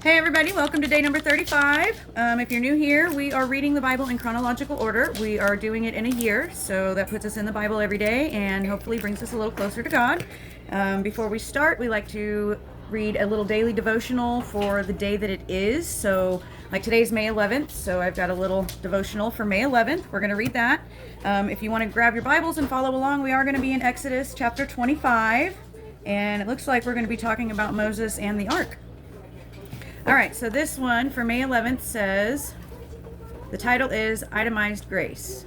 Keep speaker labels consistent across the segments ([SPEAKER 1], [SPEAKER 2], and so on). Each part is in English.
[SPEAKER 1] Hey everybody, welcome to day number 35. If you're new here, we are reading the Bible in chronological order. We are doing it in a year, so that puts us in the Bible every day and hopefully brings us a little closer to God. Before we start, we like to read a little daily devotional for the day that it is. So like today's May 11th, so I've got a little devotional for May 11th. We're going to read that. If you want to grab your Bibles and follow along, we are going to be in Exodus chapter 25, and it looks like we're going to be talking about Moses and the ark. All right, so this one for May 11th says, the title is Itemized Grace.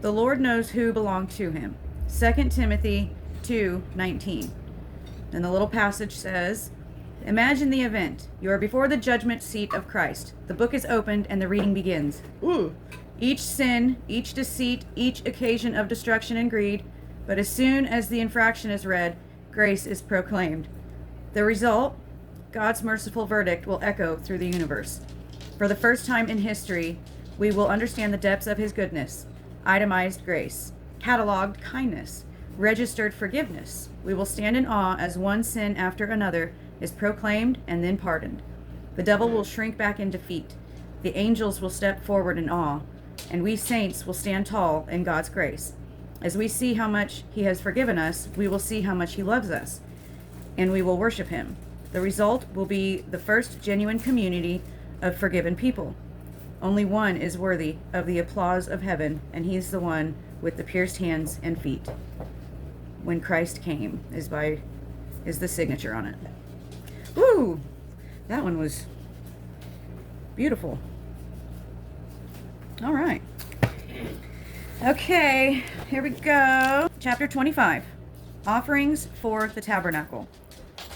[SPEAKER 1] The Lord knows who belong to him. 2 Timothy 2:19. And the little passage says, imagine the event. You are before the judgment seat of Christ. The book is opened and the reading begins. Ooh. Each sin, each deceit, each occasion of destruction and greed. But as soon as the infraction is read, grace is proclaimed. The result, God's merciful verdict will echo through the universe. For the first time in history, we will understand the depths of his goodness. Itemized grace, cataloged kindness, registered forgiveness. We will stand in awe as one sin after another is proclaimed and then pardoned. The devil will shrink back in defeat. The angels will step forward in awe, and we saints will stand tall in God's grace. As we see how much he has forgiven us, we will see how much he loves us, and we will worship him. The result will be the first genuine community of forgiven people. Only one is worthy of the applause of heaven, and he's the one with the pierced hands and feet. When Christ came is the signature on it. Woo! That one was beautiful. All right. Okay, here we go. Chapter 25. Offerings for the tabernacle.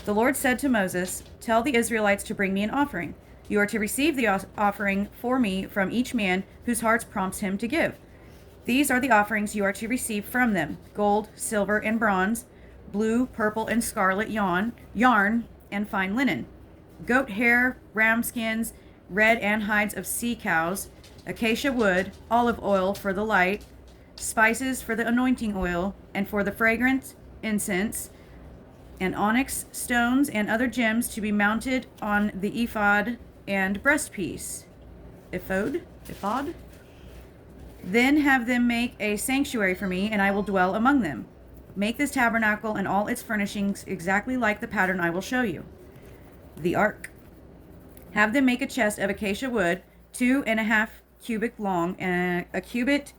[SPEAKER 1] The Lord said to Moses, tell the Israelites to bring me an offering. You are to receive the offering for me from each man whose heart prompts him to give. These are the offerings you are to receive from them: gold, silver, and bronze, blue, purple, and scarlet yarn, and fine linen, goat hair, ram skins, red and hides of sea cows, acacia wood, olive oil for the light, spices for the anointing oil, and for the fragrant incense, and onyx stones and other gems to be mounted on the ephod and breastpiece. Ephod? Then have them make a sanctuary for me, and I will dwell among them. Make this tabernacle and all its furnishings exactly like the pattern I will show you. The ark. Have them make a chest of acacia wood, 2.5 cubits long, and a cubit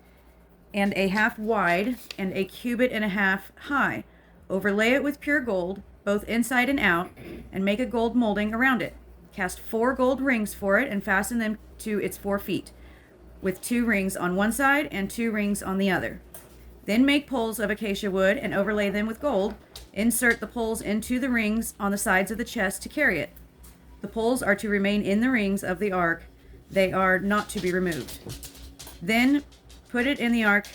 [SPEAKER 1] and a half wide, and a cubit and a half high. Overlay it with pure gold, both inside and out, and make a gold molding around it. Cast 4 gold rings for it and fasten them to its 4 feet, with 2 rings on one side and 2 rings on the other. Then make poles of acacia wood and overlay them with gold. Insert the poles into the rings on the sides of the chest to carry it. The poles are to remain in the rings of the ark. They are not to be removed. Then put in the ark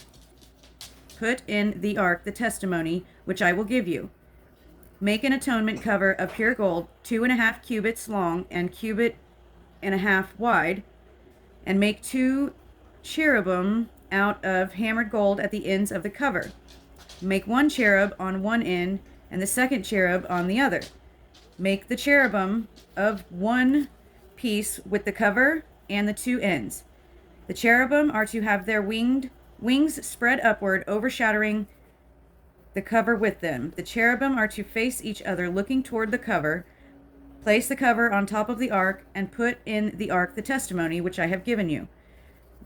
[SPEAKER 1] the testimony which I will give you. Make an atonement cover of pure gold, 2.5 cubits long and cubit and a half wide, and make 2 cherubim out of hammered gold at the ends of the cover. Make 1 cherub on one end and the second cherub on the other. Make the cherubim of one piece with the cover and the 2 ends. The cherubim are to have their wings spread upward, overshadowing the cover with them. The cherubim are to face each other, looking toward the cover. Place the cover on top of the ark, and put in the ark the testimony which I have given you.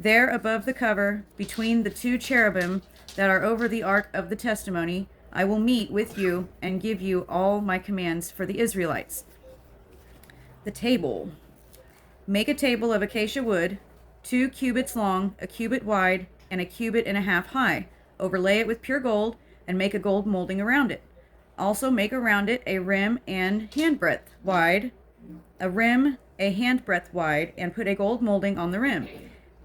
[SPEAKER 1] There above the cover, between the 2 cherubim that are over the ark of the testimony, I will meet with you and give you all my commands for the Israelites. The table. Make a table of acacia wood, 2 cubits long, a cubit wide, and a cubit and a half high. Overlay it with pure gold, and make a gold molding around it. Also make around it a rim and handbreadth wide, and put a gold molding on the rim.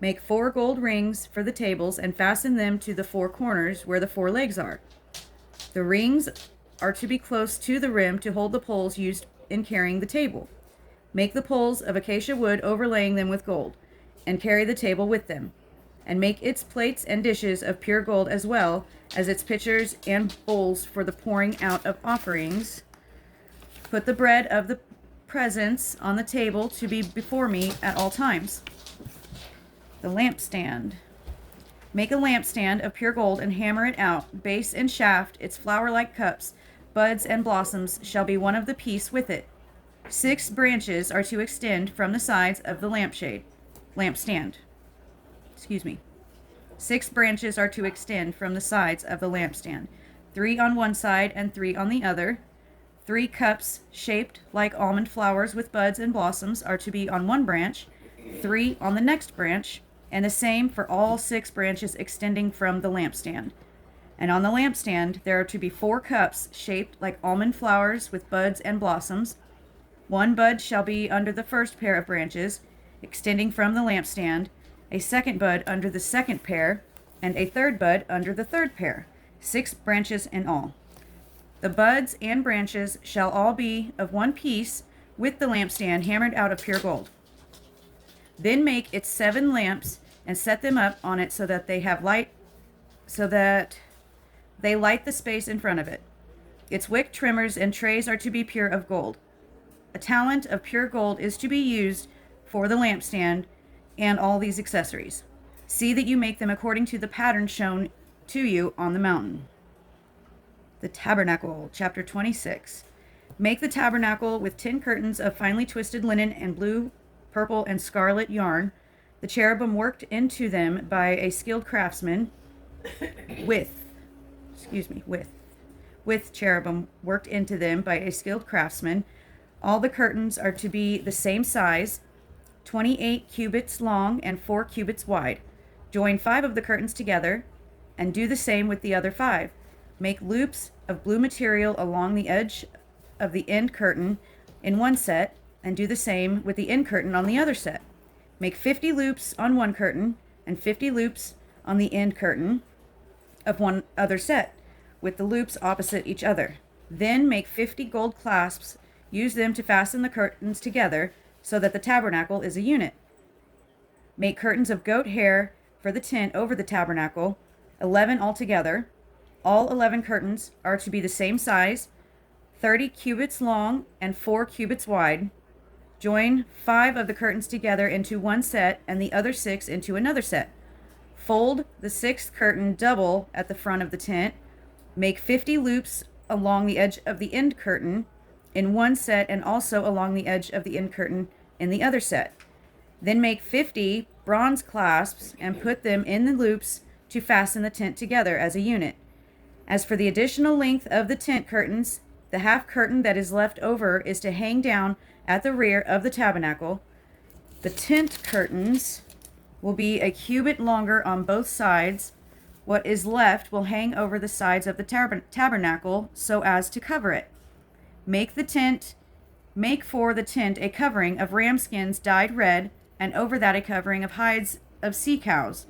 [SPEAKER 1] Make 4 gold rings for the tables and fasten them to the 4 corners where the 4 legs are. The rings are to be close to the rim to hold the poles used in carrying the table. Make the poles of acacia wood, overlaying them with gold, and carry the table with them. And make its plates and dishes of pure gold, as well as its pitchers and bowls for the pouring out of offerings. Put the bread of the presence on the table to be before me at all times. The lampstand. Make a lampstand of pure gold and hammer it out, base and shaft, its flower-like cups, buds and blossoms shall be one of the piece with it. 6 branches are to extend from the sides of the lampstand. 6 branches are to extend from the sides of the lampstand, 3 on one side and 3 on the other. 3 cups shaped like almond flowers with buds and blossoms are to be on one branch, 3 on the next branch, and the same for all 6 branches extending from the lampstand. And on the lampstand there are to be 4 cups shaped like almond flowers with buds and blossoms. 1 bud shall be under the first pair of branches, extending from the lampstand, a second bud under the second pair, and a third bud under the third pair, 6 branches in all. The buds and branches shall all be of one piece with the lampstand hammered out of pure gold. Then make its 7 lamps and set them up on it so that they light the space in front of it. Its wick trimmers and trays are to be pure of gold. A talent of pure gold is to be used for the lampstand and all these accessories. See that you make them according to the pattern shown to you on the mountain. The tabernacle, chapter 26. Make the tabernacle with 10 curtains of finely twisted linen and blue, purple, and scarlet yarn. The cherubim worked into them by a skilled craftsman with cherubim worked into them by a skilled craftsman. All the curtains are to be the same size, 28 cubits long and 4 cubits wide. Join 5 of the curtains together and do the same with the other 5. Make loops of blue material along the edge of the end curtain in one set and do the same with the end curtain on the other set. Make 50 loops on one curtain and 50 loops on the end curtain of one other set, with the loops opposite each other. Then make 50 gold clasps. Use them to fasten the curtains together so that the tabernacle is a unit. Make curtains of goat hair for the tent over the tabernacle, 11 altogether. All 11 curtains are to be the same size, 30 cubits long and 4 cubits wide. Join 5 of the curtains together into one set and the other 6 into another set. Fold the 6th curtain double at the front of the tent. Make 50 loops along the edge of the end curtain in one set and also along the edge of the end curtain in the other set. Then make 50 bronze clasps and put them in the loops to fasten the tent together as a unit. As for the additional length of the tent curtains, the half curtain that is left over is to hang down at the rear of the tabernacle. The tent curtains will be a cubit longer on both sides. What is left will hang over the sides of the tabernacle so as to cover it. Make for the tent a covering of ram skins dyed red, and over that a covering of hides of sea cows.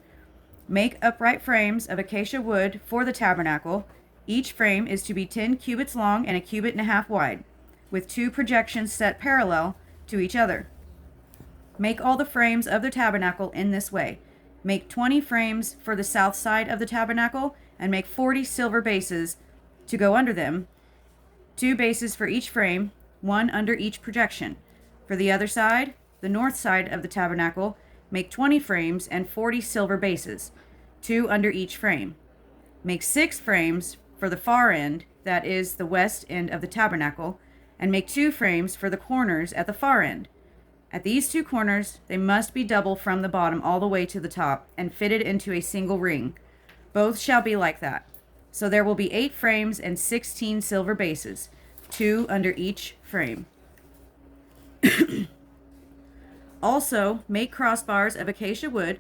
[SPEAKER 1] Make upright frames of acacia wood for the tabernacle. Each frame is to be 10 cubits long and a cubit and a half wide, with 2 projections set parallel to each other. Make all the frames of the tabernacle in this way. Make 20 frames for the south side of the tabernacle, and make 40 silver bases to go under them, 2 bases for each frame, 1 under each projection. For the other side, the north side of the tabernacle, make 20 frames and 40 silver bases, 2 under each frame. Make 6 frames for the far end, that is the west end of the tabernacle, and make 2 frames for the corners at the far end. At these 2 corners, they must be double from the bottom all the way to the top and fitted into a single ring. Both shall be like that. So there will be 8 frames and 16 silver bases, 2 under each frame. Also, make crossbars of acacia wood,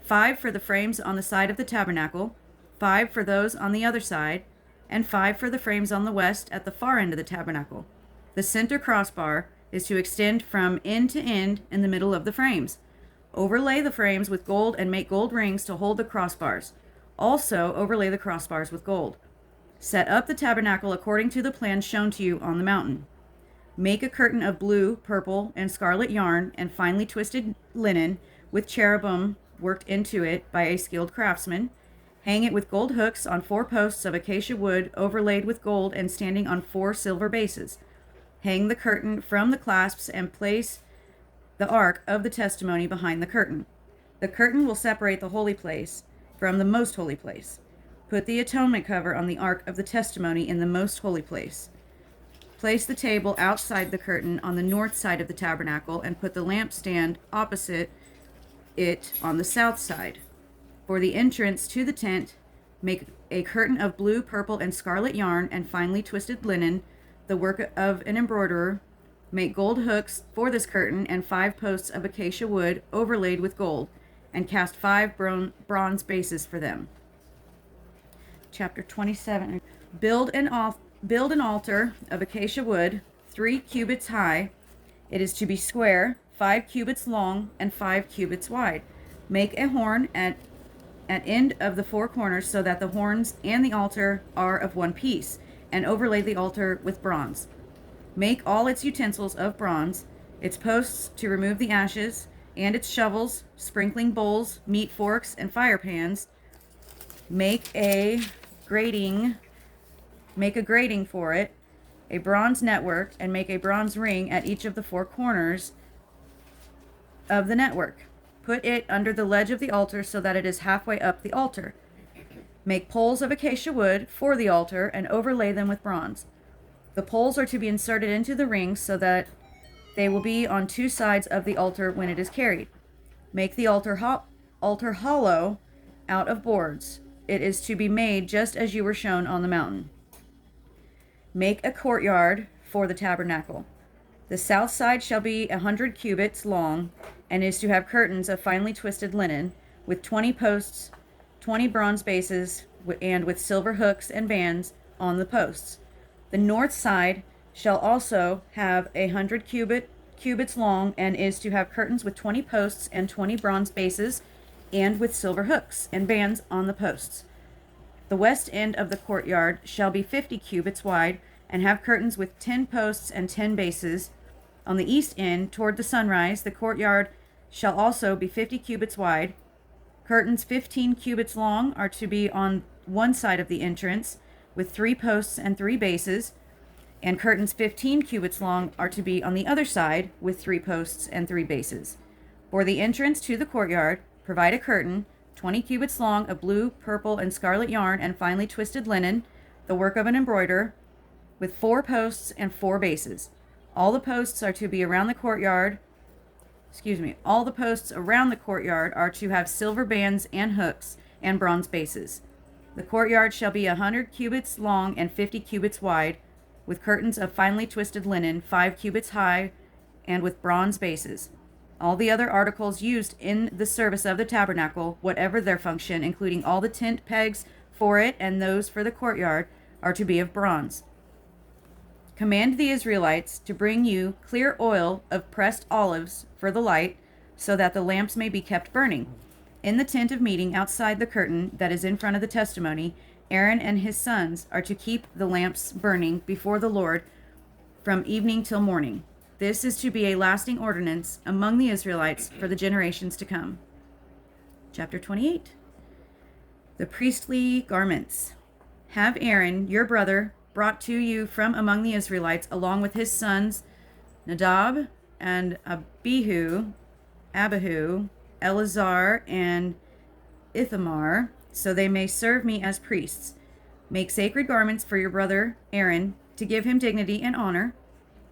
[SPEAKER 1] 5 for the frames on the side of the tabernacle, 5 for those on the other side, and 5 for the frames on the west at the far end of the tabernacle. The center crossbar is to extend from end to end in the middle of the frames. Overlay the frames with gold and make gold rings to hold the crossbars. Also, overlay the crossbars with gold. Set up the tabernacle according to the plan shown to you on the mountain. Make a curtain of blue, purple, and scarlet yarn and finely twisted linen with cherubim worked into it by a skilled craftsman. Hang it with gold hooks on 4 posts of acacia wood overlaid with gold and standing on 4 silver bases. Hang the curtain from the clasps and place the ark of the testimony behind the curtain. The curtain will separate the holy place from the most holy place. Put the atonement cover on the ark of the testimony in the most holy place. Place the table outside the curtain on the north side of the tabernacle and put the lampstand opposite it on the south side. For the entrance to the tent, make a curtain of blue, purple, and scarlet yarn and finely twisted linen, the work of an embroiderer. Make gold hooks for this curtain and 5 posts of acacia wood overlaid with gold, and cast 5 bronze bases for them. Chapter 27. Build an altar of acacia wood, 3 cubits high. It is to be square, 5 cubits long, and 5 cubits wide. Make a horn at end of the 4 corners so that the horns and the altar are of one piece, and overlay the altar with bronze. Make all its utensils of bronze, its posts to remove the ashes, and its shovels, sprinkling bowls, meat forks, and fire pans. Make a grating for it, a bronze network, and make a bronze ring at each of the 4 corners of the network. Put it under the ledge of the altar so that it is halfway up the altar. Make poles of acacia wood for the altar and overlay them with bronze. The poles are to be inserted into the rings so that they will be on 2 sides of the altar when it is carried. Make the altar hollow out of boards. It is to be made just as you were shown on the mountain. Make a courtyard for the tabernacle. The south side shall be 100 cubits long, and is to have curtains of finely twisted linen, with 20 posts, 20 bronze bases, and with silver hooks and bands on the posts. The north side shall also have 100 cubits long, and is to have curtains with 20 posts and 20 bronze bases, and with silver hooks and bands on the posts. The west end of the courtyard shall be 50 cubits wide, and have curtains with 10 posts and 10 bases. On the east end, toward the sunrise, the courtyard shall also be 50 cubits wide. Curtains 15 cubits long are to be on one side of the entrance, with 3 posts and 3 bases, and curtains 15 cubits long are to be on the other side, with 3 posts and 3 bases. For the entrance to the courtyard, provide a curtain 20 cubits long of blue, purple, and scarlet yarn and finely twisted linen, the work of an embroiderer, with 4 posts and 4 bases. All the posts are to be around the courtyard. All the posts around the courtyard are to have silver bands and hooks and bronze bases. The courtyard shall be 100 cubits long and 50 cubits wide, with curtains of finely twisted linen, 5 cubits high, and with bronze bases. All the other articles used in the service of the tabernacle, whatever their function, including all the tent pegs for it and those for the courtyard, are to be of bronze. Command the Israelites to bring you clear oil of pressed olives for the light, so that the lamps may be kept burning. In the tent of meeting outside the curtain that is in front of the testimony, Aaron and his sons are to keep the lamps burning before the Lord from evening till morning. This is to be a lasting ordinance among the Israelites for the generations to come. Chapter 28. The priestly garments. Have Aaron, your brother, brought to you from among the Israelites, along with his sons Nadab and Abihu, Eleazar, and Ithamar, so they may serve me as priests. Make sacred garments for your brother Aaron, to give him dignity and honor.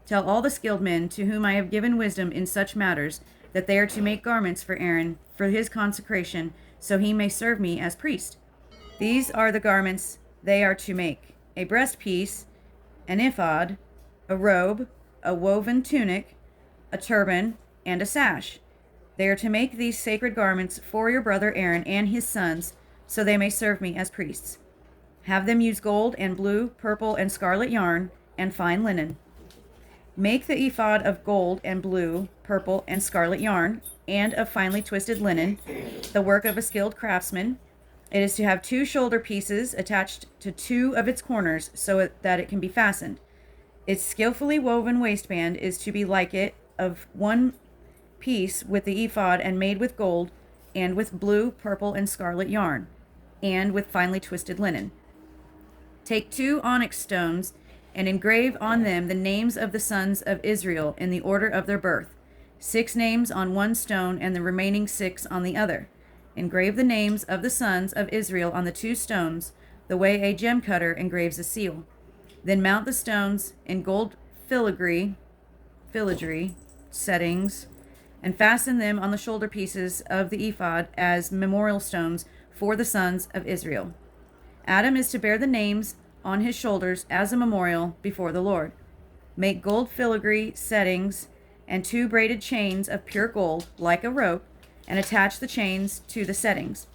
[SPEAKER 1] Tell all the skilled men to whom I have given wisdom in such matters that they are to make garments for Aaron for his consecration, so he may serve me as priest. These are the garments they are to make: a breastpiece, an ephod, a robe, a woven tunic, a turban, and a sash. They are to make these sacred garments for your brother Aaron and his sons, so they may serve me as priests. Have them use gold and blue, purple, and scarlet yarn, and fine linen. Make the ephod of gold and blue, purple, and scarlet yarn, and of finely twisted linen, the work of a skilled craftsman. It is to have 2 shoulder pieces attached to 2 of its corners, so that it can be fastened. Its skillfully woven waistband is to be like it, of one piece with the ephod, and made with gold, and with blue, purple, and scarlet yarn, and with finely twisted linen. Take 2 onyx stones and engrave on them the names of the sons of Israel in the order of their birth, 6 names on one stone and the remaining 6 on the other. Engrave the names of the sons of Israel on the 2 stones, the way a gem cutter engraves a seal. Then mount the stones in gold filigree settings, and fasten them on the shoulder pieces of the ephod as memorial stones for the sons of Israel. Adam is to bear the names on his shoulders as a memorial before the Lord. Make gold filigree settings and 2 braided chains of pure gold, like a rope, and attach the chains to the settings.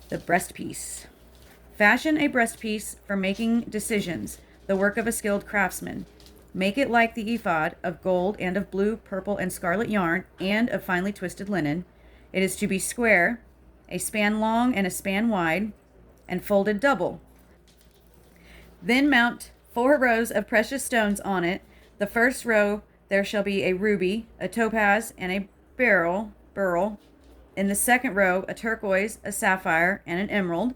[SPEAKER 1] The breastpiece. Fashion a breastpiece for making decisions, the work of a skilled craftsman. Make it like the ephod, of gold and of blue, purple, and scarlet yarn, and of finely twisted linen. It is to be square, a span long and a span wide, and folded double. Then mount 4 rows of precious stones on it. The first row there shall be a ruby, a topaz, and a beryl. In the second row, a turquoise, a sapphire, and an emerald.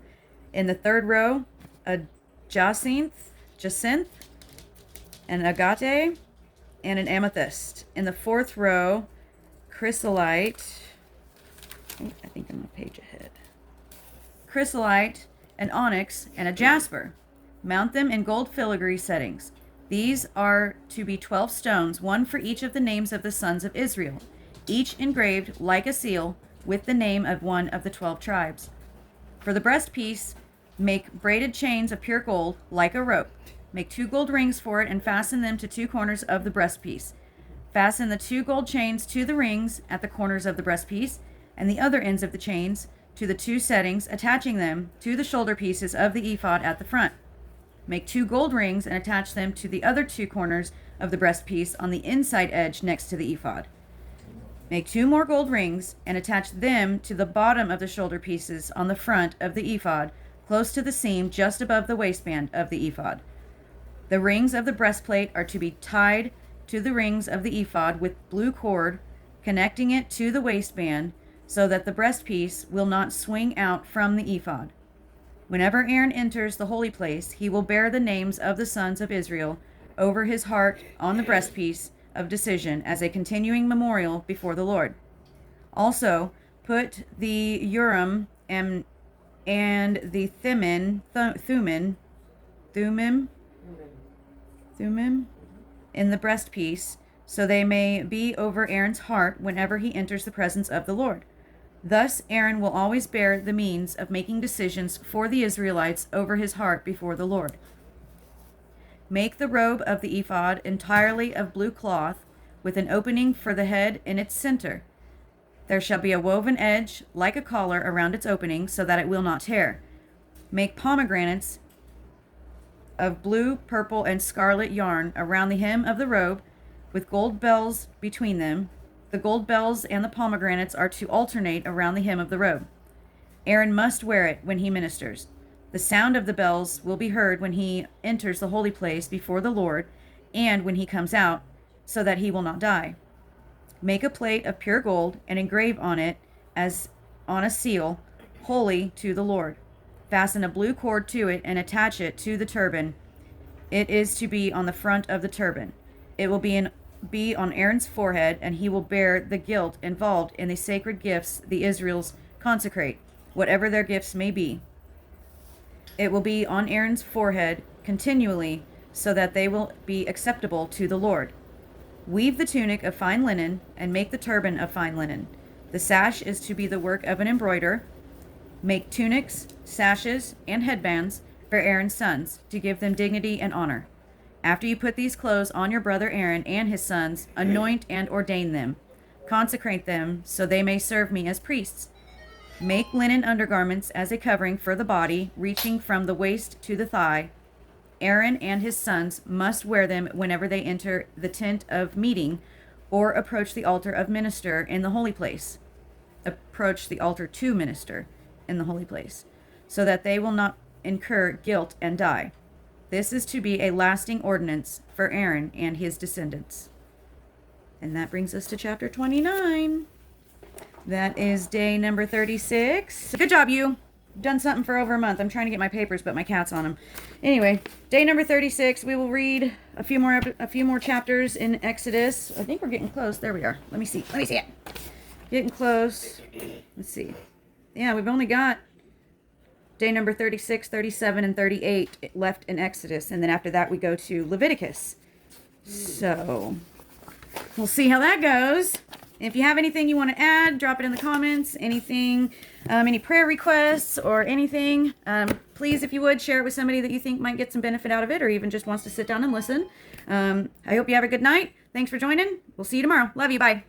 [SPEAKER 1] In the third row, a jacinth, an agate, and an amethyst. In the fourth row, chrysolite. I think I'm a page ahead. Chrysolite, an onyx, and a jasper. Mount them in gold filigree settings. These are to be 12 stones, 1 for each of the names of the sons of Israel, each engraved like a seal with the name of one of the 12 tribes. For the breastpiece, make braided chains of pure gold like a rope. Make 2 gold rings for it and fasten them to 2 corners of the breastpiece. Fasten the 2 gold chains to the rings at the corners of the breastpiece, and the other ends of the chains to the 2 settings, attaching them to the shoulder pieces of the ephod at the front. Make 2 gold rings and attach them to the other 2 corners of the breastpiece on the inside edge next to the ephod. Make 2 more gold rings and attach them to the bottom of the shoulder pieces on the front of the ephod, close to the seam just above the waistband of the ephod. The rings of the breastplate are to be tied to the rings of the ephod with blue cord, connecting it to the waistband so that the breastpiece will not swing out from the ephod. Whenever Aaron enters the holy place, he will bear the names of the sons of Israel over his heart on the breastpiece of decision as a continuing memorial before the Lord. Also, put the Urim and the Thummim in the breastpiece, so they may be over Aaron's heart whenever he enters the presence of the Lord. Thus, Aaron will always bear the means of making decisions for the Israelites over his heart before the Lord. Make the robe of the ephod entirely of blue cloth, with an opening for the head in its center. There shall be a woven edge like a collar around its opening, so that it will not tear. Make pomegranates of blue, purple, and scarlet yarn around the hem of the robe, with gold bells between them. The gold bells and the pomegranates are to alternate around the hem of the robe. Aaron must wear it when he ministers. The sound of the bells will be heard when he enters the holy place before the Lord and when he comes out, so that he will not die. Make a plate of pure gold and engrave on it, as on a seal, holy to the Lord. Fasten a blue cord to it and attach it to the turban. It is to be on the front of the turban. It will be on Aaron's forehead, and he will bear the guilt involved in the sacred gifts the Israelites consecrate, whatever their gifts may be. It will be on Aaron's forehead continually, so that they will be acceptable to the Lord. Weave the tunic of fine linen, and make the turban of fine linen. The sash is to be the work of an embroiderer. Make tunics, sashes, and headbands for Aaron's sons, to give them dignity and honor. After you put these clothes on your brother Aaron and his sons, anoint and ordain them. Consecrate them, so they may serve me as priests. Make linen undergarments as a covering for the body, reaching from the waist to the thigh. Aaron and his sons must wear them whenever they enter the tent of meeting or approach the altar of minister in the holy place. Approach the altar to minister in the holy place, so that they will not incur guilt and die. This is to be a lasting ordinance for Aaron and his descendants. And that brings us to chapter 29. That is day number 36. Good job, you. done something for over a month. I'm trying to get my papers, but my cat's on them. Anyway, day number 36, we will read a few more chapters in Exodus. I think we're getting close. There we are. Let me see it. Getting close. Let's see. Yeah, we've only got day number 36, 37, and 38 left in Exodus. And then after that, we go to Leviticus. So we'll see how that goes. If you have anything you want to add, drop it in the comments. Anything, any prayer requests or anything, please, if you would, share it with somebody that you think might get some benefit out of it, or even just wants to sit down and listen. I hope you have a good night. Thanks for joining. We'll see you tomorrow. Love you. Bye.